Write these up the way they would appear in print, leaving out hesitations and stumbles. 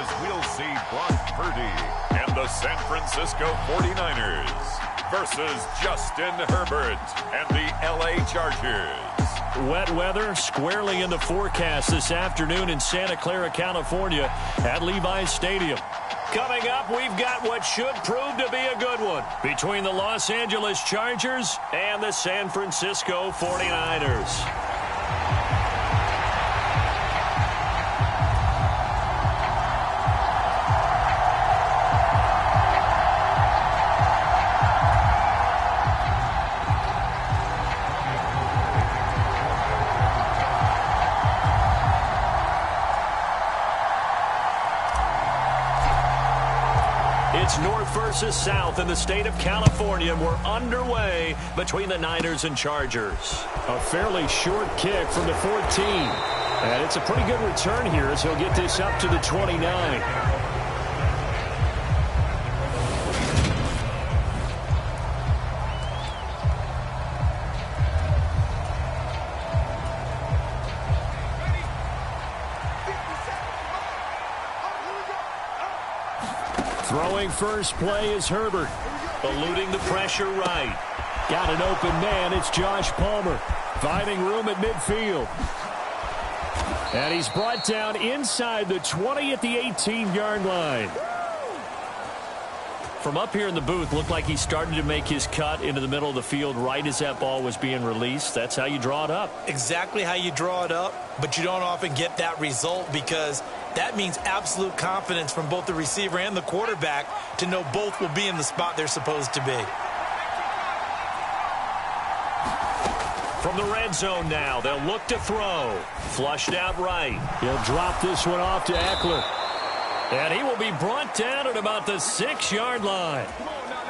as we'll see Brock Purdy and the San Francisco 49ers versus Justin Herbert and the LA Chargers. Wet weather squarely in the forecast this afternoon in Santa Clara, California at Levi's Stadium. Coming up, we've got what should prove to be a good one between the Los Angeles Chargers and the San Francisco 49ers. It's north versus south in the state of California. We're underway between the Niners and Chargers. A fairly short kick from the 14. And it's a pretty good return here as he'll get this up to the 29. Throwing first play is Herbert. Eluding the pressure right. Got an open man. It's Josh Palmer. Finding room at midfield. And he's brought down inside the 20 at the 18-yard line. From up here in the booth, looked like he started to make his cut into the middle of the field right as that ball was being released. That's how you draw it up. Exactly how you draw it up, but you don't often get that result because that means absolute confidence from both the receiver and the quarterback to know both will be in the spot they're supposed to be. From the red zone now, they'll look to throw. Flushed out right. He'll drop this one off to Eckler. And he will be brought down at about the 6-yard line.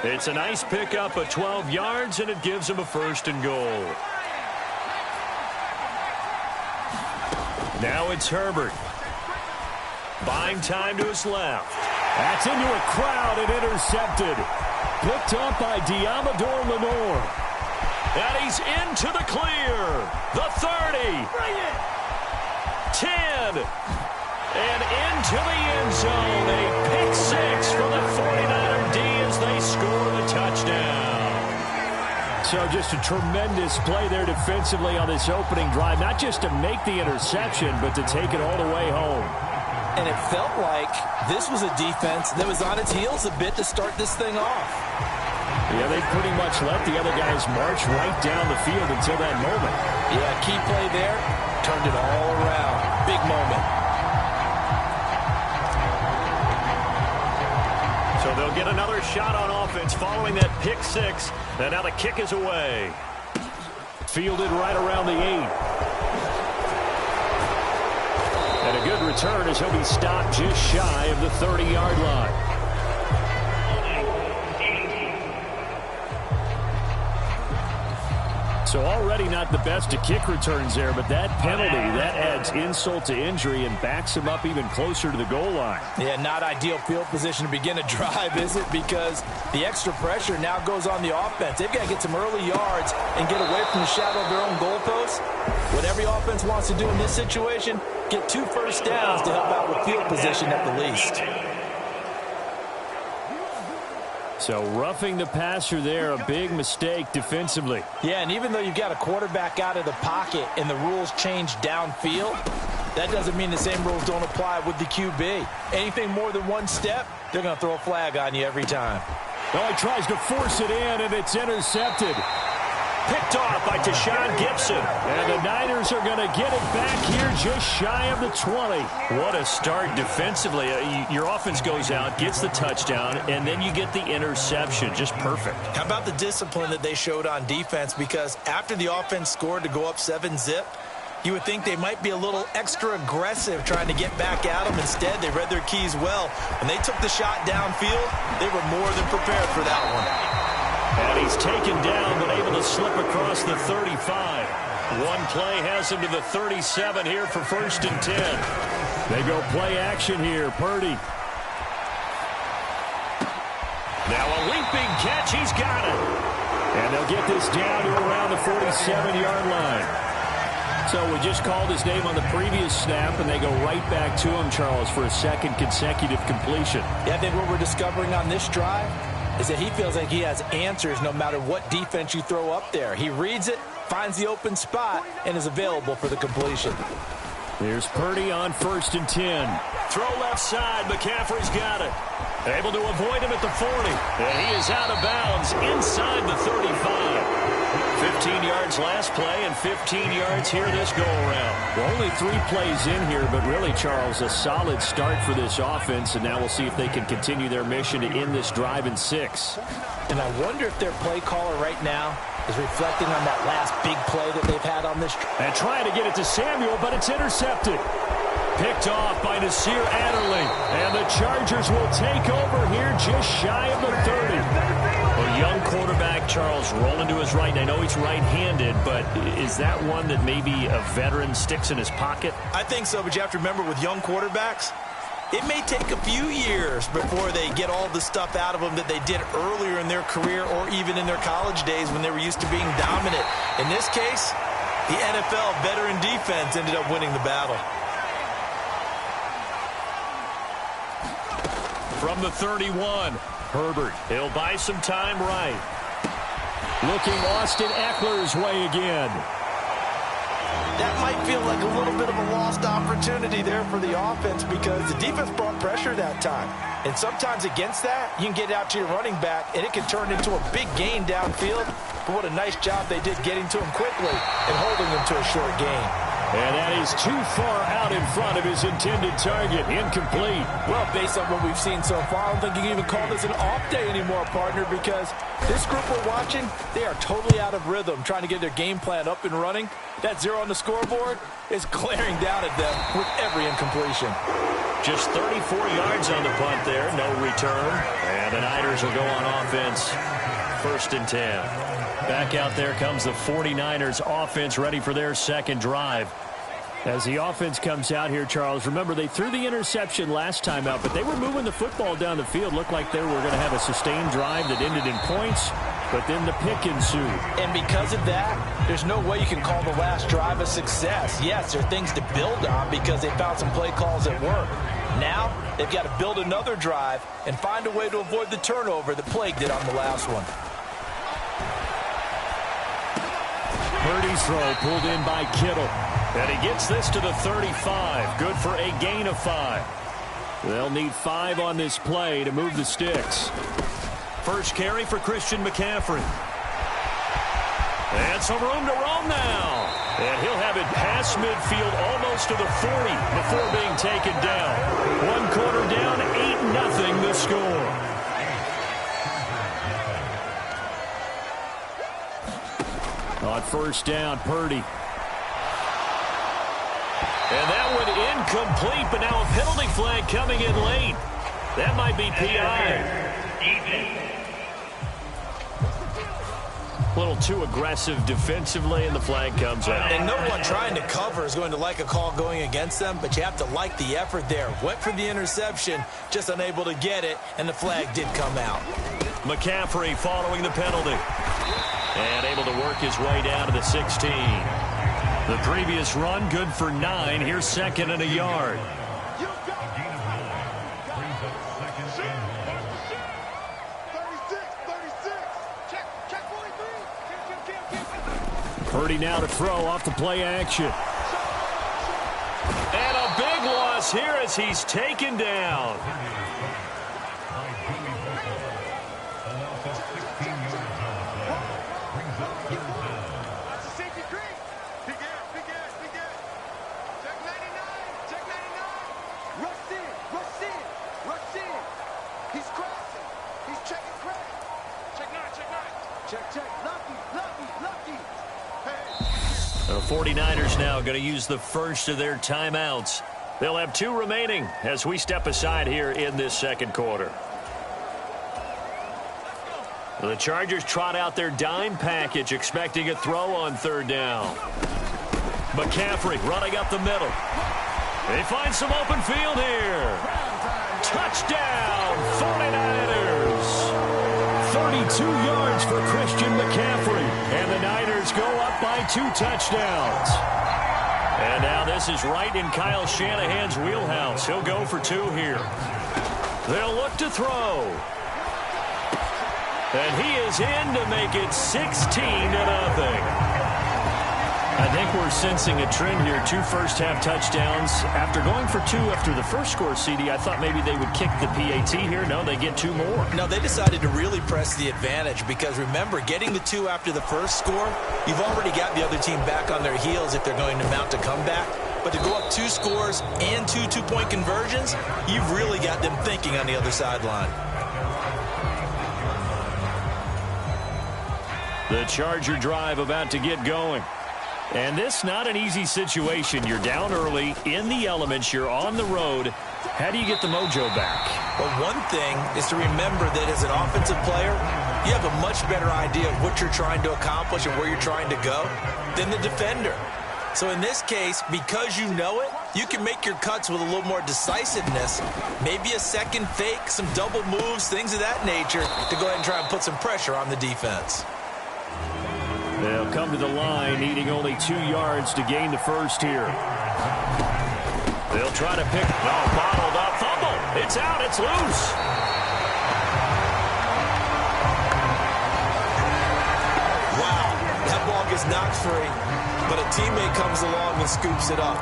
It's a nice pickup of 12 yards, and it gives him a 1st and goal. Now it's Herbert. Buying time to his left. That's into a crowd and intercepted. Picked up by Diamador Lenore. And he's into the clear. The 30. 10. And into the end zone. A pick 6 for the 49er D as they score the touchdown. So just a tremendous play there defensively on this opening drive. Not just to make the interception, but to take it all the way home. And it felt like this was a defense that was on its heels a bit to start this thing off. Yeah, they pretty much let the other guys march right down the field until that moment. Yeah, key play there. Turned it all around. Big moment. So they'll get another shot on offense following that pick 6. And now the kick is away. Fielded right around the 8. And a good return as he'll be stopped just shy of the 30-yard line. So already not the best of kick returns there, but that penalty, that adds insult to injury and backs him up even closer to the goal line. Yeah, not ideal field position to begin a drive, is it? Because the extra pressure now goes on the offense. They've got to get some early yards and get away from the shadow of their own goalposts. What every offense wants to do in this situation, get 2 first downs to help out with field position at the least. So roughing the passer there, a big mistake defensively. Yeah, and even though you've got a quarterback out of the pocket and the rules change downfield, that doesn't mean the same rules don't apply with the QB. Anything more than one step, they're going to throw a flag on you every time. Well, he tries to force it in, and it's intercepted. Picked off by Tashawn Gibson. And the Niners are going to get it back here just shy of the 20. What a start defensively. Your offense goes out, gets the touchdown, and then you get the interception. Just perfect. How about the discipline that they showed on defense? Because after the offense scored to go up 7-zip, you would think they might be a little extra aggressive trying to get back at them. Instead, they read their keys well. When they took the shot downfield, they were more than prepared for that one. And he's taken down, but able to slip across the 35. One play has him to the 37 here for 1st and 10. They go play action here. Purdy. Now a leaping catch. He's got it. And they'll get this down to around the 47-yard line. So we just called his name on the previous snap, and they go right back to him, Charles, for a second consecutive completion. Yeah, I think what we're discovering on this drive is that he feels like he has answers no matter what defense you throw up there. He reads it, finds the open spot, and is available for the completion. Here's Purdy on 1st and 10. Throw left side. McCaffrey's got it. Able to avoid him at the 40. And he is out of bounds inside the 35. 15 yards last play and 15 yards here this go-around. Well, only 3 plays in here, but really, Charles, a solid start for this offense, and now we'll see if they can continue their mission to end this drive in 6. And I wonder if their play caller right now is reflecting on that last big play that they've had on this. And trying to get it to Samuel, but it's intercepted. Picked off by Nasir Adderley. And the Chargers will take over here just shy of the 30. A young quarterback, Charles, rolling to his right. And I know he's right-handed, but is that one that maybe a veteran sticks in his pocket? I think so, but you have to remember with young quarterbacks, it may take a few years before they get all the stuff out of them that they did earlier in their career or even in their college days when they were used to being dominant. In this case, the NFL veteran defense ended up winning the battle. From the 31, Herbert. He'll buy some time right. Looking Austin Eckler's way again. That might feel like a little bit of a lost opportunity there for the offense because the defense brought pressure that time. And sometimes against that, you can get out to your running back, and it can turn into a big gain downfield. But what a nice job they did getting to him quickly and holding him to a short gain. And that is too far out in front of his intended target. Incomplete. Well, based on what we've seen so far, I don't think you can even call this an off day anymore, partner, because this group we're watching, they are totally out of rhythm, trying to get their game plan up and running. That 0 on the scoreboard is glaring down at them with every incompletion. Just 34 yards on the punt there. No return. And the Niners will go on offense. 1st and 10. Back out there comes the 49ers offense ready for their second drive. As the offense comes out here, Charles, remember they threw the interception last time out, but they were moving the football down the field. Looked like they were going to have a sustained drive that ended in points, but then the pick ensued. And because of that, there's no way you can call the last drive a success. Yes, there are things to build on because they found some play calls that work. Now, they've got to build another drive and find a way to avoid the turnover that plagued it on the last one. Purdy's throw pulled in by Kittle. And he gets this to the 35. Good for a gain of 5. They'll need 5 on this play to move the sticks. First carry for Christian McCaffrey. And some room to roam now. And he'll have it past midfield almost to the 40 before being taken down. 1 quarter down, 8-0 the score. On 1st down, Purdy. And that one incomplete, but now a penalty flag coming in late. That might be PI. A little too aggressive defensively, and the flag comes out. And no one trying to cover is going to like a call going against them, but you have to like the effort there. Went for the interception, just unable to get it, and the flag did come out. McCaffrey following the penalty. And able to work his way down to the 16. The previous run, good for 9. Here's 2nd and a yard. Purdy now to throw off the play action. And a big loss here as he's taken down. The 49ers now going to use the first of their timeouts. They'll have 2 remaining as we step aside here in this second quarter. The Chargers trot out their dime package, expecting a throw on 3rd down. McCaffrey running up the middle. They find some open field here. Touchdown, 49ers. 32 yards for Christian McCaffrey. And the Niners go up by 2 touchdowns. And now this is right in Kyle Shanahan's wheelhouse. He'll go for 2 here. They'll look to throw. And he is in to make it 16-0. I think we're sensing a trend here. 2 first-half touchdowns. After going for 2 after the first score, CD, I thought maybe they would kick the PAT here. No, they get 2 more. No, they decided to really press the advantage because, remember, getting the 2 after the first score, you've already got the other team back on their heels if they're going to mount a comeback. But to go up 2 scores and 2 two-point conversions, you've really got them thinking on the other sideline. The Charger drive about to get going. And this not an easy situation. You're down early, in the elements, you're on the road. How do you get the mojo back? Well, one thing is to remember that as an offensive player, you have a much better idea of what you're trying to accomplish and where you're trying to go than the defender. So in this case, because you know it, you can make your cuts with a little more decisiveness, maybe a second fake, some double moves, things of that nature, to go ahead and try and put some pressure on the defense. They'll come to the line, needing only 2 yards to gain the first here. They'll try to pick. Oh, bottled up. Fumble. It's out. It's loose. Wow. That ball gets knocked free, but a teammate comes along and scoops it up.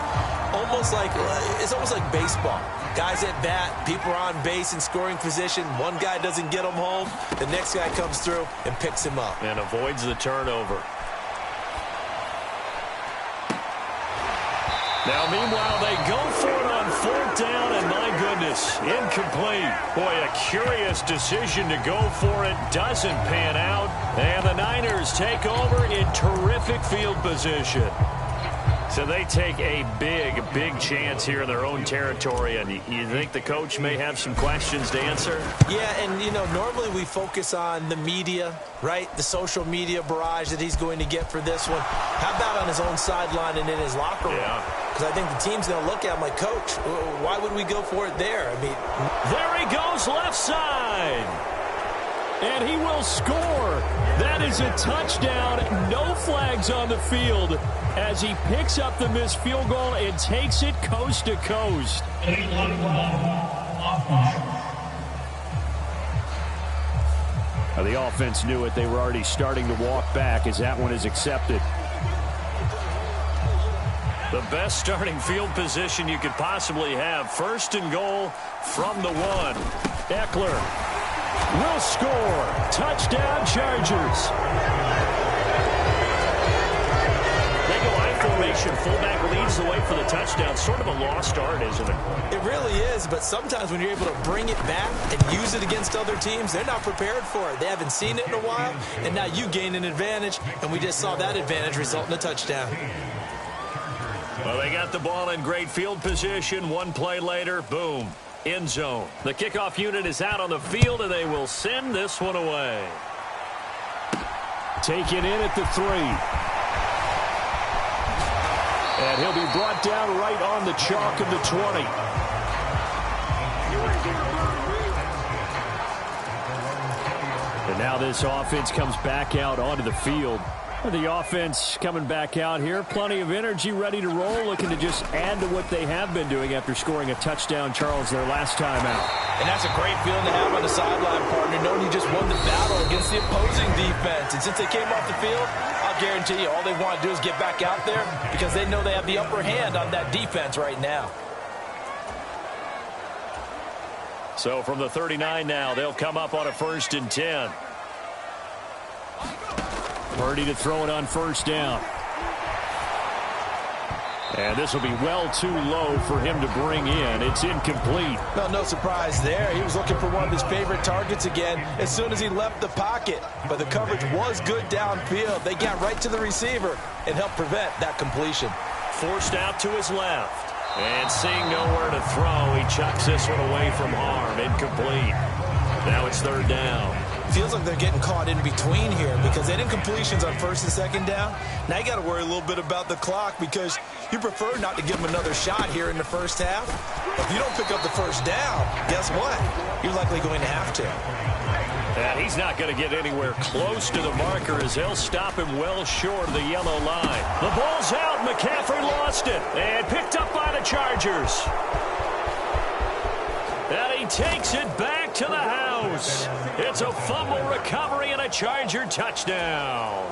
It's almost like baseball. Guys at bat, people are on base in scoring position. One guy doesn't get him home. The next guy comes through and picks him up. And avoids the turnover. Now, meanwhile, they go for it on 4th down, and my goodness, incomplete. Boy, a curious decision to go for it. Doesn't pan out. And the Niners take over in terrific field position. So they take a big chance here in their own territory. And you think the coach may have some questions to answer? Yeah, and, normally we focus on the media, right? The social media barrage that he's going to get for this one. How about on his own sideline and in his locker room? Yeah. Because I think the team's going to look at him like, Coach, why would we go for it there? I mean, there he goes, left side. And he will score. That is a touchdown. No flags on the field as he picks up the missed field goal and takes it coast to coast. Now, the offense knew it. They were already starting to walk back as that one is accepted. The best starting field position you could possibly have. 1st and goal from the 1. Eckler will score. Touchdown, Chargers. They go I formation. Fullback leads the way for the touchdown. Sort of a lost art, isn't it? It really is, but sometimes when you're able to bring it back and use it against other teams, they're not prepared for it. They haven't seen it in a while, and now you gain an advantage, and we just saw that advantage result in a touchdown. Well, they got the ball in great field position. 1 play later, boom, end zone. The kickoff unit is out on the field, and they will send this one away. Taken in at the 3. And he'll be brought down right on the chalk of the 20. And now this offense comes back out onto the field. The offense coming back out here. Plenty of energy, ready to roll, looking to just add to what they have been doing after scoring a touchdown, Charles, their last time out. And that's a great feeling to have on the sideline, partner, knowing you just won the battle against the opposing defense. And since they came off the field, I'll guarantee you all they want to do is get back out there because they know they have the upper hand on that defense right now. So from the 39 now, they'll come up on a 1st and 10. Purdy to throw it on 1st down. And this will be well too low for him to bring in. It's incomplete. Well, no surprise there. He was looking for one of his favorite targets again as soon as he left the pocket. But the coverage was good downfield. They got right to the receiver and helped prevent that completion. Forced out to his left. And seeing nowhere to throw, he chucks this one away from harm. Incomplete. Now it's 3rd down. Feels like they're getting caught in between here because they didn't completions on 1st and 2nd down. Now you got to worry a little bit about the clock because you prefer not to give them another shot here in the 1st half. But if you don't pick up the 1st down, guess what? You're likely going to have to. And he's not going to get anywhere close to the marker as they'll stop him well short of the yellow line. The ball's out. McCaffrey lost it. And picked up by the Chargers. And he takes it back to the house. It's a fumble recovery and a Charger touchdown.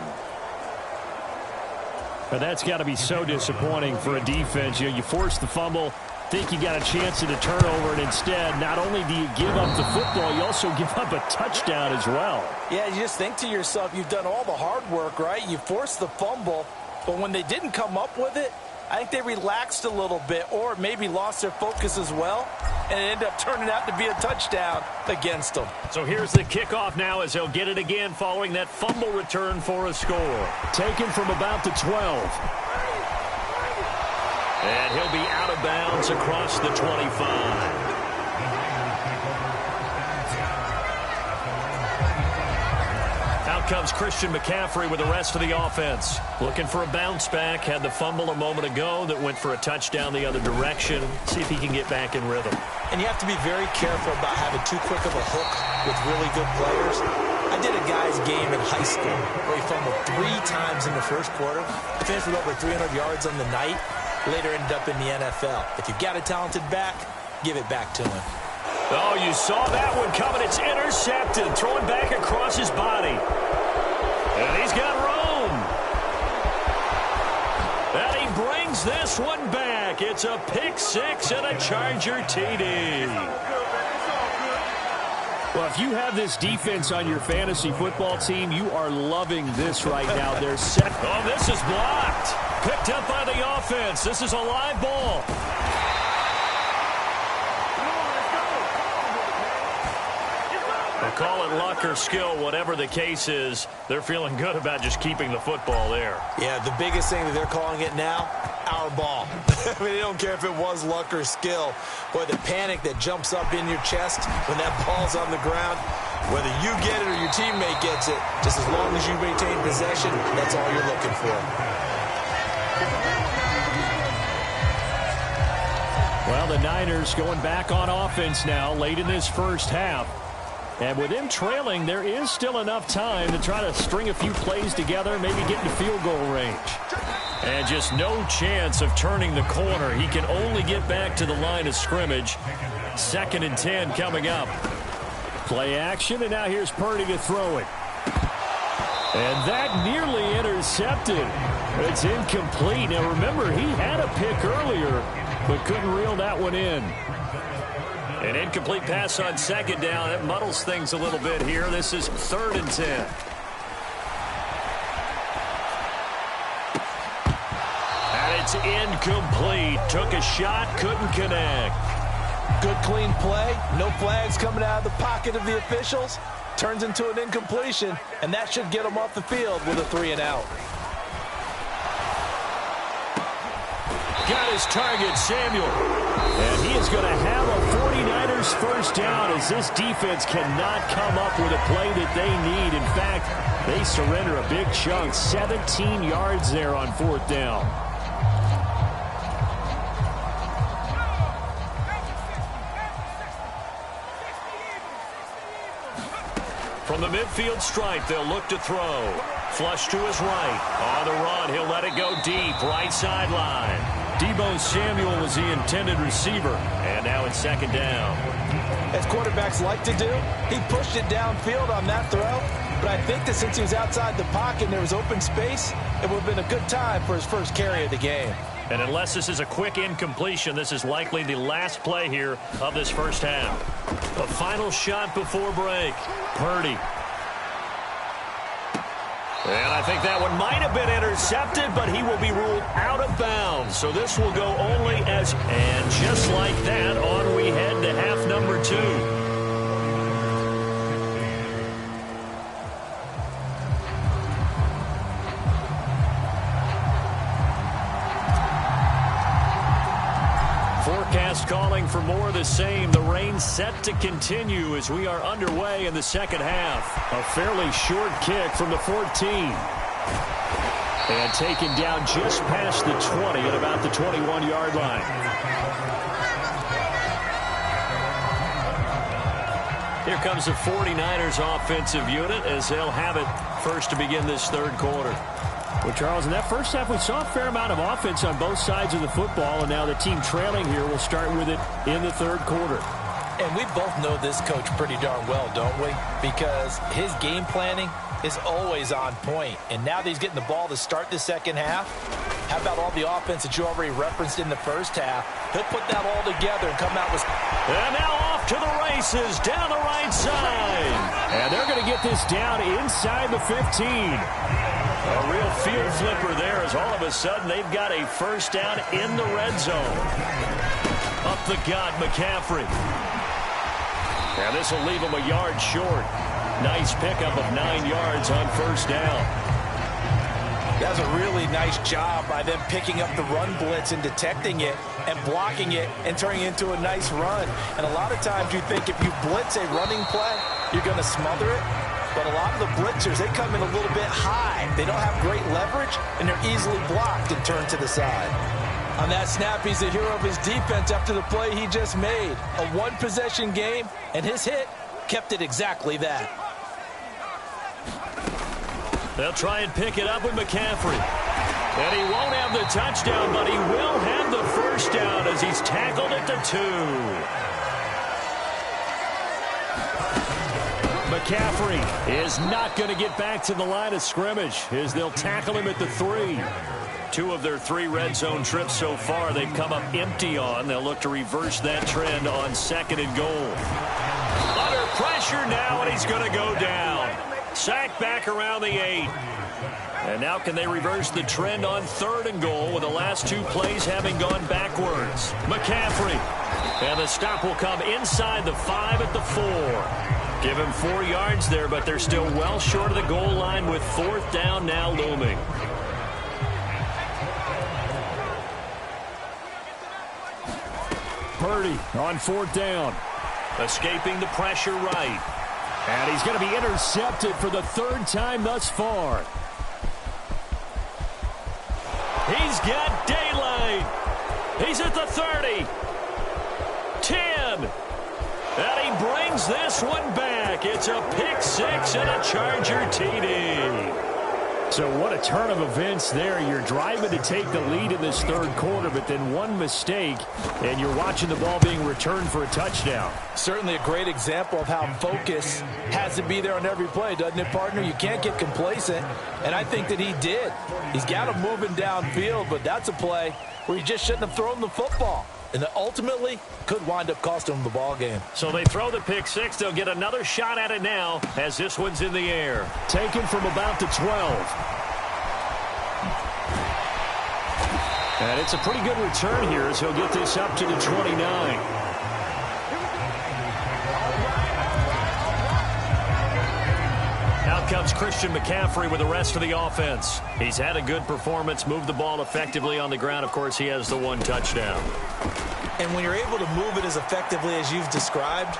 But that's got to be so disappointing for a defense. You force the fumble, think you got a chance at a turnover, and instead, not only do you give up the football, you also give up a touchdown as well. Yeah, you just think to yourself, you've done all the hard work, right? You forced the fumble, but when they didn't come up with it, I think they relaxed a little bit or maybe lost their focus as well, and it ended up turning out to be a touchdown against them. So here's the kickoff now as they'll get it again following that fumble return for a score. Taken from about the 12. And he'll be out of bounds across the 25. Out comes Christian McCaffrey with the rest of the offense. Looking for a bounce back. Had the fumble a moment ago that went for a touchdown the other direction. See if he can get back in rhythm. And you have to be very careful about having too quick of a hook with really good players. I did a guy's game in high school where he fumbled 3 times in the first quarter. Finished with over 300 yards on the night. Later ended up in the NFL. If you've got a talented back, give it back to him. Oh, you saw that one coming. It's intercepted. Throwing back across his body. And he's got room. And he brings this one back. It's a pick 6 and a Charger TD. Well, if you have this defense on your fantasy football team, you are loving this right now. They're set. Oh, this is blocked. Picked up by the offense. This is a live ball. They'll call it luck or skill, whatever the case is. They're feeling good about just keeping the football there. Yeah, the biggest thing that they're calling it now, our ball. I mean, they don't care if it was luck or skill. Boy, the panic that jumps up in your chest when that ball's on the ground, whether you get it or your teammate gets it, just as long as you maintain possession, that's all you're looking for. Well, the Niners going back on offense now late in this first half. And with them trailing, there is still enough time to try to string a few plays together, maybe get into field goal range. And just no chance of turning the corner. He can only get back to the line of scrimmage. 2nd and 10 coming up. Play action, and now here's Purdy to throw it. And that nearly intercepted. It's incomplete. Now remember, he had a pick earlier, but couldn't reel that one in. An incomplete pass on 2nd down. It muddles things a little bit here. This is 3rd and 10. And it's incomplete. Took a shot, couldn't connect. Good clean play. No flags coming out of the pocket of the officials. Turns into an incompletion, and that should get them off the field with a 3 and out. Got his target, Samuel. And he is going to have a 49ers first down as this defense cannot come up with a play that they need. In fact, they surrender a big chunk, 17 yards there on 4th down. From the midfield stripe, they'll look to throw. Flush to his right. On the run, he'll let it go deep, right sideline. Deebo Samuel was the intended receiver, and now it's 2nd down. As quarterbacks like to do, he pushed it downfield on that throw, but I think that since he was outside the pocket and there was open space, it would have been a good time for his first carry of the game. And unless this is a quick incompletion, this is likely the last play here of this first half. A final shot before break. Purdy. And I think that one might have been intercepted, but he will be ruled out of bounds. So this will go only as... And just like that, on we head to half number 2. Forecast calling for more of the same. The rain set to continue as we are underway in the second half. A fairly short kick from the 14. And taken down just past the 20 at about the 21-yard line. Here comes the 49ers offensive unit as they'll have it first to begin this third quarter. Well, Charles, in that first half, we saw a fair amount of offense on both sides of the football, and now the team trailing here will start with it in the third quarter. And we both know this coach pretty darn well, don't we? Because his game planning is always on point. And now that he's getting the ball to start the second half, how about all the offense that you already referenced in the first half? He'll put that all together and come out with... And now off to the races down the right side. And they're going to get this down inside the 15. A real field flipper there as all of a sudden they've got a first down in the red zone. Up the gut, McCaffrey. Now this will leave him a yard short. Nice pickup of 9 yards on first down. That's a really nice job by them picking up the run blitz and detecting it and blocking it and turning it into a nice run. And a lot of times you think if you blitz a running play, you're going to smother it. But a lot of the blitzers, they come in a little bit high. They don't have great leverage, and they're easily blocked and turned to the side. On that snap, he's the hero of his defense after the play he just made. A one-possession game, and his hit kept it exactly that. They'll try and pick it up with McCaffrey. And he won't have the touchdown, but he will have the first down as he's tackled at the 2. McCaffrey is not going to get back to the line of scrimmage as they'll tackle him at the 3. 2 of their 3 red zone trips so far they've come up empty on. They'll look to reverse that trend on 2nd and goal. Under pressure now, and he's going to go down. Sacked back around the 8. And now can they reverse the trend on 3rd and goal with the last 2 plays having gone backwards. McCaffrey. And the stop will come inside the 5 at the 4. Give him 4 yards there, but they're still well short of the goal line with 4th down now looming. Purdy on 4th down. Escaping the pressure right. And he's going to be intercepted for the 3rd time thus far. He's got daylight. He's at the 30. 10. And he brings this one back. It's a pick 6 and a Charger TD. So what a turn of events there. You're driving to take the lead in this 3rd quarter, but then one mistake, and you're watching the ball being returned for a touchdown. Certainly a great example of how focus has to be there on every play, doesn't it, partner? You can't get complacent, and I think that he did. He's got him moving downfield, but that's a play where he just shouldn't have thrown the football. And that ultimately could wind up costing them the ball game. So they throw the pick 6. They'll get another shot at it now as this one's in the air. Taken from about the 12. And it's a pretty good return here as he'll get this up to the 29. Out comes Christian McCaffrey with the rest of the offense. He's had a good performance, moved the ball effectively on the ground. Of course, he has the 1 touchdown. And when you're able to move it as effectively as you've described,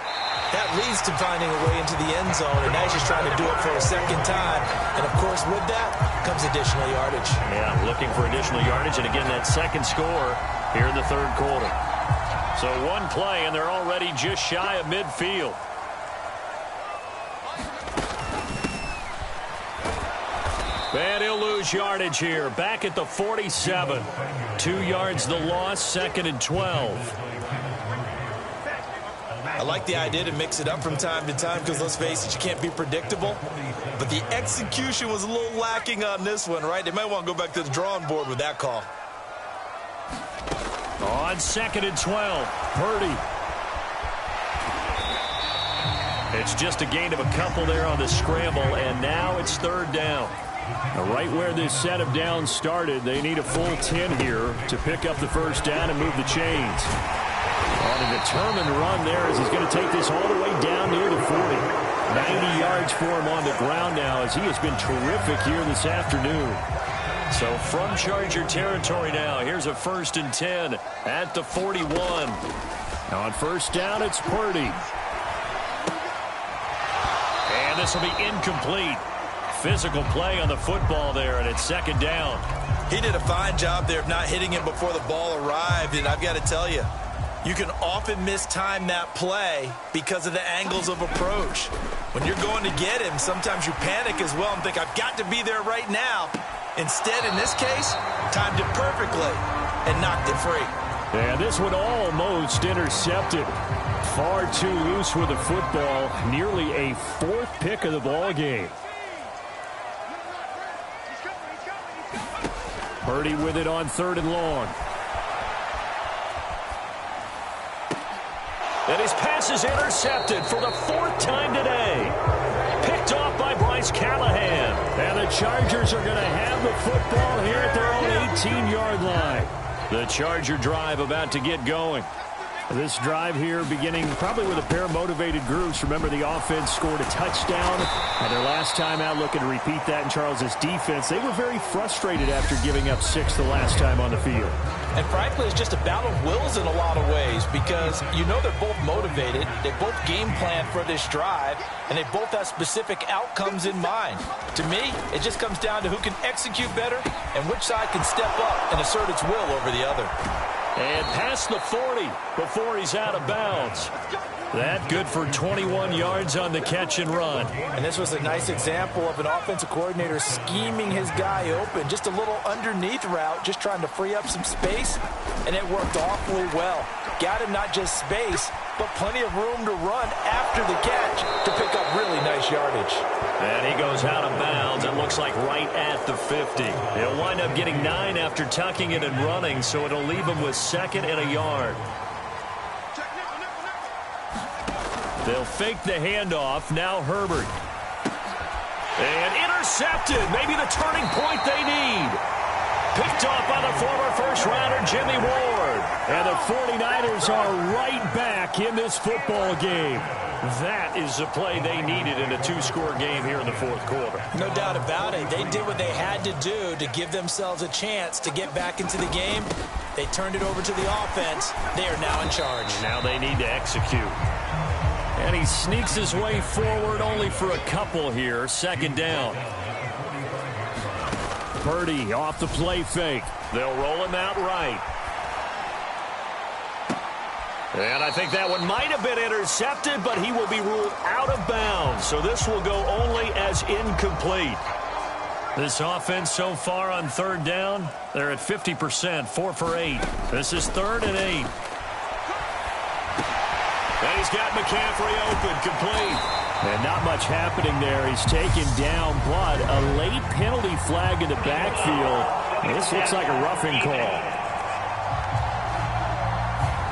that leads to finding a way into the end zone, and now he's just trying to do it for a 2nd time. And, of course, with that comes additional yardage. Yeah, looking for additional yardage, and again, that 2nd score here in the 3rd quarter. So 1 play, and they're already just shy of midfield. And he'll lose yardage here. Back at the 47. 2 yards the loss, 2nd and 12. I like the idea to mix it up from time to time because, let's face it, you can't be predictable. But the execution was a little lacking on this one, right? They might want to go back to the drawing board with that call. On 2nd and 12, Purdy. It's just a gain of a couple there on the scramble, and now it's 3rd down. Now, right where this set of downs started, they need a full 10 here to pick up the first down and move the chains. On a determined run there as he's going to take this all the way down near the 40. 90 yards for him on the ground now as he has been terrific here this afternoon. So from Charger territory now, here's a 1st and 10 at the 41. Now on first down, it's Purdy. And this will be incomplete. Physical play on the football there, and it's 2nd down. He did a fine job there of not hitting him before the ball arrived, and I've got to tell you, You can often mistime that play because of the angles of approach. When you're going to get him, sometimes you panic as well and think, I've got to be there right now. Instead, in this case, timed it perfectly and knocked it free. And this one almost intercepted. Far too loose with the football. Nearly a fourth pick of the ball game. Purdy with it on 3rd and long. And his pass is intercepted for the 4th time today. Picked off by Bryce Callahan. And the Chargers are going to have the football here at their own 18-yard line. The Charger drive about to get going. This drive here beginning probably with a pair of motivated groups. Remember, the offense scored a touchdown. And their last time out, looking to repeat that in Charles' defense. They were very frustrated after giving up 6 the last time on the field. And frankly, it's just a battle of wills in a lot of ways because you know they're both motivated. They both game plan for this drive, and they both have specific outcomes in mind. To me, it just comes down to who can execute better and which side can step up and assert its will over the other. And past the 40 before he's out of bounds. That good for 21 yards on the catch and run. And this was a nice example of an offensive coordinator scheming his guy open. Just a little underneath route, just trying to free up some space, and it worked awfully well. Got him not just space, but plenty of room to run after the catch to pick up really nice yardage. And he goes out of bounds, it looks like right at the 50. He'll wind up getting 9 after tucking it and running, so it'll leave him with 2nd and a yard. They'll fake the handoff. Now Herbert. And intercepted. Maybe the turning point they need. Picked off by the former first-rounder Jimmy Ward. And the 49ers are right back in this football game. That is the play they needed in a 2-score game here in the 4th quarter. No doubt about it. They did what they had to do to give themselves a chance to get back into the game. They turned it over to the offense. They are now in charge. Now they need to execute. And he sneaks his way forward only for a couple here. 2nd down. Purdy off the play fake. They'll roll him out right. And I think that one might have been intercepted, but he will be ruled out of bounds. So this will go only as incomplete. This offense so far on 3rd down, they're at 50%, 4 for 8. This is 3rd and 8. And he's got McCaffrey open, complete. And not much happening there. He's taken down, but a late penalty flag in the backfield. This looks like a roughing call.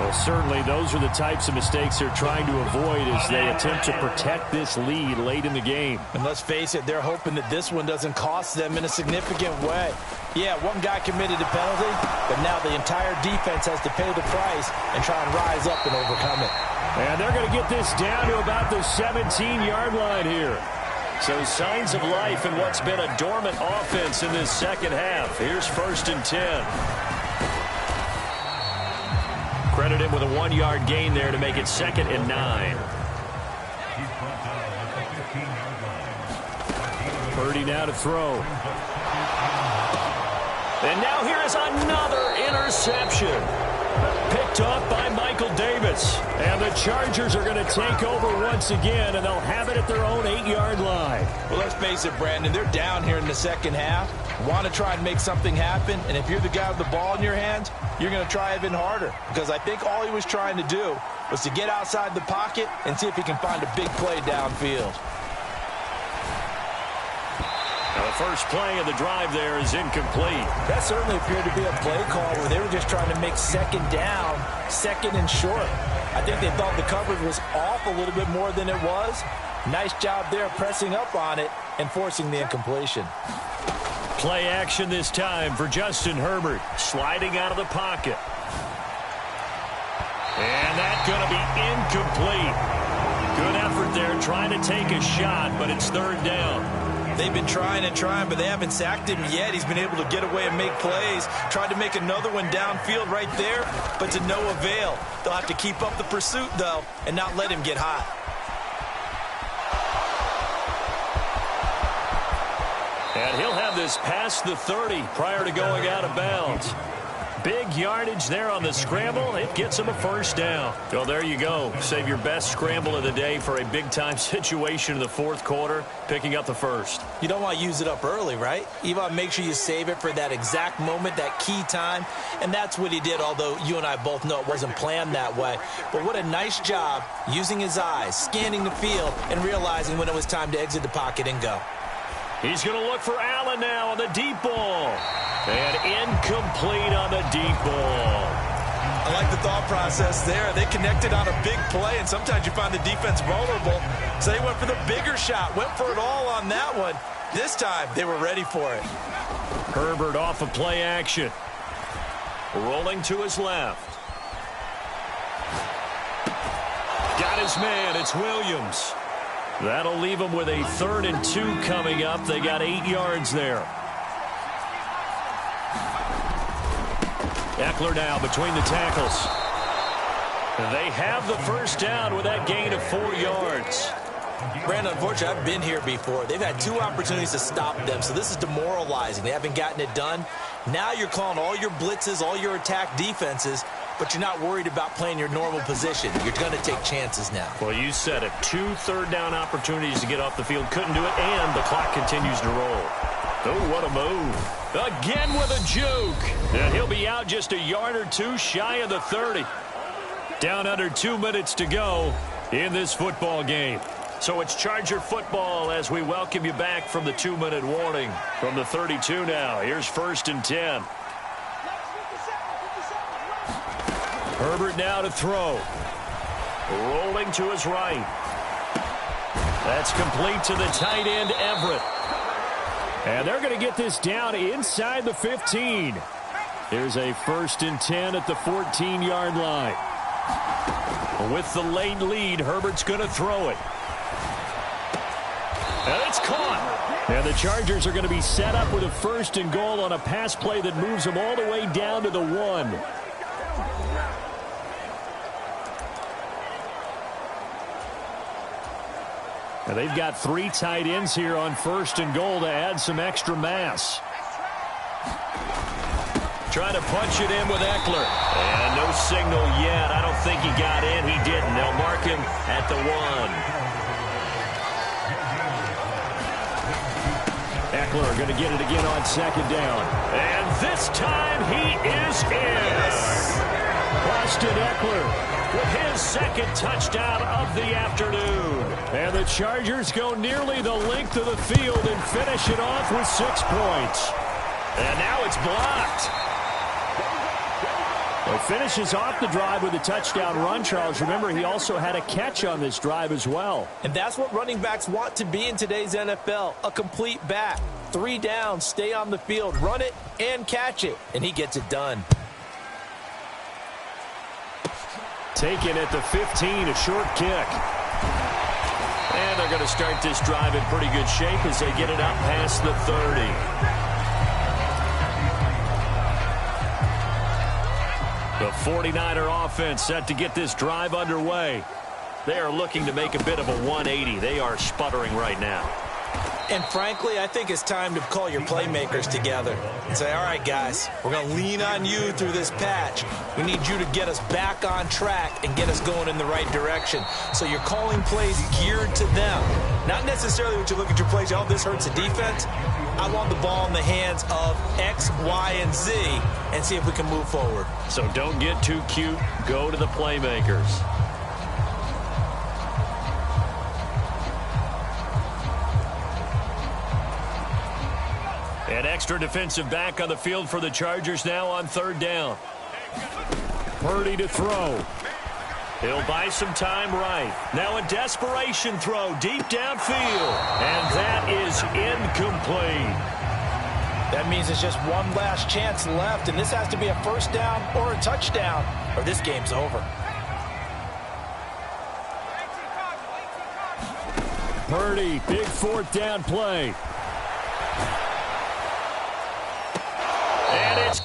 Well, certainly those are the types of mistakes they're trying to avoid as they attempt to protect this lead late in the game. And let's face it, they're hoping that this one doesn't cost them in a significant way. Yeah, one guy committed a penalty, but now the entire defense has to pay the price and try and rise up and overcome it. And they're going to get this down to about the 17-yard line here. So signs of life in what's been a dormant offense in this 2nd half. Here's 1st and 10. Credit him with a 1-yard gain there to make it 2nd and 9. Purdy now to throw. And now here is another interception. Picked off by Michael Davis. And the Chargers are going to take over once again, and they'll have it at their own 8-yard line. Well, let's face it, Brandon, they're down here in the 2nd half. Want to try and make something happen, and if you're the guy with the ball in your hands, you're going to try even harder. Because I think all he was trying to do was to get outside the pocket and see if he can find a big play downfield. Now the first play of the drive there is incomplete. That certainly appeared to be a play call where they were just trying to make 2nd down, 2nd and short. I think they thought the coverage was off a little bit more than it was. Nice job there pressing up on it and forcing the incompletion. Play action this time for Justin Herbert, sliding out of the pocket. And that's going to be incomplete. Good effort there trying to take a shot, but it's 3rd down. They've been trying and trying, but they haven't sacked him yet. He's been able to get away and make plays. Tried to make another one downfield right there, but to no avail. They'll have to keep up the pursuit, though, and not let him get hot. And he'll have this past the 30 prior to going out of bounds. Big yardage there on the scramble. It gets him a first down. Well, there you go. Save your best scramble of the day for a big-time situation in the fourth quarter, picking up the first. You don't want to use it up early, right? You want to make sure you save it for that exact moment, that key time. And that's what he did, although you and I both know it wasn't planned that way. But what a nice job using his eyes, scanning the field, and realizing when it was time to exit the pocket and go. He's going to look for Allen now on the deep ball. And incomplete on the deep ball. I like the thought process there. They connected on a big play, and sometimes you find the defense vulnerable. So they went for the bigger shot, went for it all on that one. This time, they were ready for it. Herbert off of play action. Rolling to his left. Got his man. It's Williams. That'll leave them with a 3rd and 2 coming up. They got 8 yards there. Eckler now between the tackles. They have the first down with that gain of 4 yards. Brandon, unfortunately, I've been here before. They've had 2 opportunities to stop them, so this is demoralizing. They haven't gotten it done. Now you're calling all your blitzes, all your attack defenses, but you're not worried about playing your normal position. You're going to take chances now. Well, you said it. 2 third-down opportunities to get off the field. Couldn't do it, and the clock continues to roll. Oh, what a move. Again with a juke. And he'll be out just a yard or 2 shy of the 30. Down under 2 minutes to go in this football game. So it's Charger football as we welcome you back from the 2-minute warning. From the 32 now, here's 1st and 10. Herbert now to throw. Rolling to his right. That's complete to the tight end, Everett. And they're going to get this down inside the 15. Here's a 1st and 10 at the 14-yard line. With the late lead, Herbert's going to throw it. And it's caught. And the Chargers are going to be set up with a 1st and goal on a pass play that moves them all the way down to the 1. And they've got 3 tight ends here on 1st and goal to add some extra mass. Trying to punch it in with Eckler. And no signal yet. I don't think he got in. He didn't. They'll mark him at the 1. Eckler going to get it again on 2nd down. And this time he is in. Austin Eckler with his 2nd touchdown of the afternoon. And the Chargers go nearly the length of the field and finish it off with 6 points. And now it's blocked. Well, finishes off the drive with a touchdown run, Charles. Remember, he also had a catch on this drive as well. And that's what running backs want to be in today's NFL, a complete back. 3 downs, stay on the field, run it, and catch it. And he gets it done. Taken at the 15, a short kick. And they're going to start this drive in pretty good shape as they get it up past the 30. The 49er offense set to get this drive underway. They are looking to make a bit of a 180. They are sputtering right now. And frankly, I think it's time to call your playmakers together and say, all right, guys, we're going to lean on you through this patch. We need you to get us back on track and get us going in the right direction. So you're calling plays geared to them. Not necessarily when you look at your plays, oh, this hurts the defense. I want the ball in the hands of X, Y, and Z and see if we can move forward. So don't get too cute. Go to the playmakers. An extra defensive back on the field for the Chargers now on 3rd down. Purdy to throw. He'll buy some time right. Now a desperation throw deep downfield. And that is incomplete. That means it's just one last chance left, and this has to be a 1st down or a touchdown, or this game's over. Purdy, big 4th down play. And it's